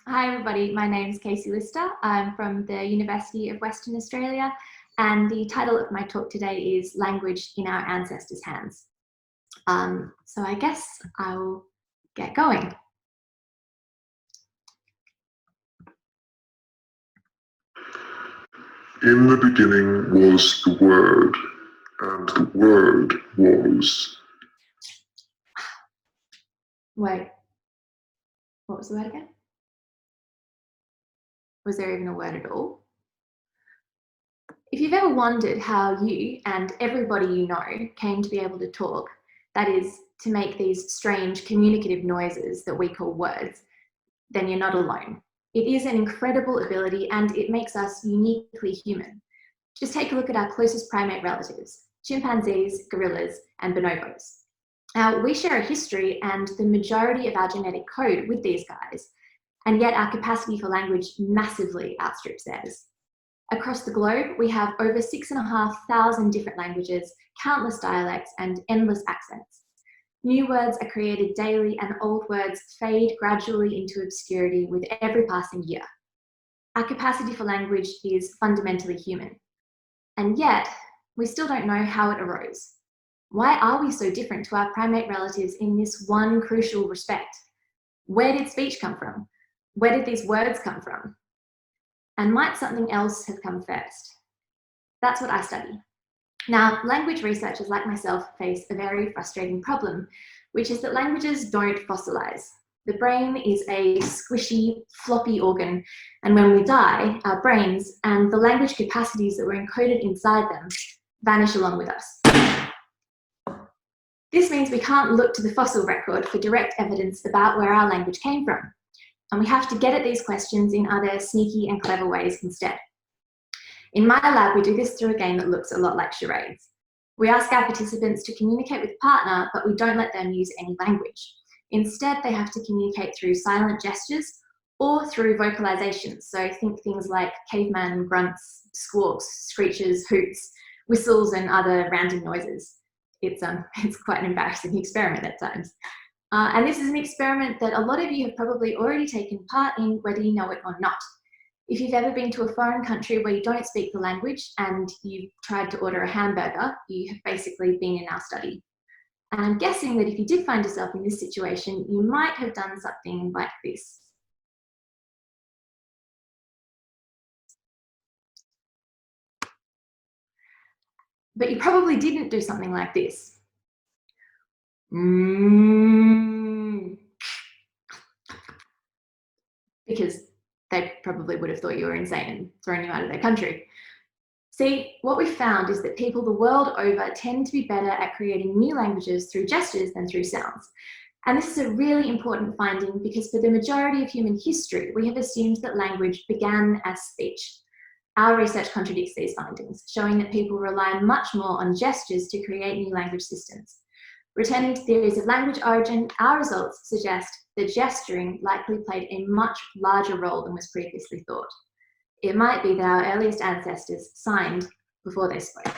Hi everybody, my name is Casey Lister. I'm from the University of Western Australia, and the title of my talk today is Language in Our Ancestors' Hands. So I guess I'll get going. In the beginning was the Word, and the Word was... Wait, what was the word again? Was there even a word at all? If you've ever wondered how you and everybody you know came to be able to talk, that is, to make these strange communicative noises that we call words, then you're not alone. It is an incredible ability and it makes us uniquely human. Just take a look at our closest primate relatives, chimpanzees, gorillas, and bonobos. Now, we share a history and the majority of our genetic code with these guys, and yet our capacity for language massively outstrips theirs. Across the globe, we have over 6,500 different languages, countless dialects, and endless accents. New words are created daily and old words fade gradually into obscurity with every passing year. Our capacity for language is fundamentally human. And yet, we still don't know how it arose. Why are we so different to our primate relatives in this one crucial respect? Where did speech come from? Where did these words come from? And might something else have come first? That's what I study. Now, language researchers like myself face a very frustrating problem, which is that languages don't fossilize. The brain is a squishy, floppy organ, and when we die, our brains and the language capacities that were encoded inside them vanish along with us. This means we can't look to the fossil record for direct evidence about where our language came from, and we have to get at these questions in other sneaky and clever ways instead. In my lab, we do this through a game that looks a lot like charades. We ask our participants to communicate with a partner, but we don't let them use any language. Instead, they have to communicate through silent gestures or through vocalizations. So think things like caveman grunts, squawks, screeches, hoots, whistles, and other random noises. It's quite an embarrassing experiment at times. And this is an experiment that a lot of you have probably already taken part in, whether you know it or not. If you've ever been to a foreign country where you don't speak the language and you've tried to order a hamburger, you have basically been in our study. And I'm guessing that if you did find yourself in this situation, you might have done something like this. But you probably didn't do something like this. Because they probably would have thought you were insane and thrown you out of their country. See, what we found is that people the world over tend to be better at creating new languages through gestures than through sounds. And this is a really important finding because for the majority of human history, we have assumed that language began as speech. Our research contradicts these findings, showing that people rely much more on gestures to create new language systems. Returning to theories of language origin, our results suggest that gesturing likely played a much larger role than was previously thought. It might be that our earliest ancestors signed before they spoke.